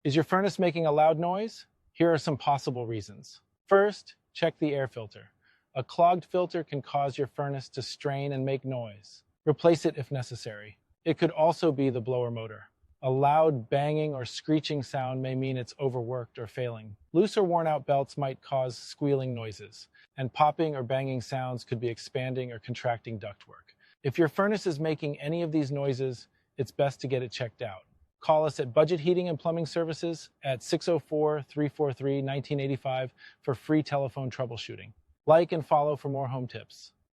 Is your furnace making a loud noise? Here are some possible reasons. First, check the air filter. A clogged filter can cause your furnace to strain and make noise. Replace it if necessary. It could also be the blower motor. A loud banging or screeching sound may mean it's overworked or failing. Loose or worn out belts might cause squealing noises, and popping or banging sounds could be expanding or contracting ductwork. If your furnace is making any of these noises, it's best to get it checked out. Call us at Budget Heating and Plumbing Services at 604-343-1985 for free telephone troubleshooting. Like and follow for more home tips.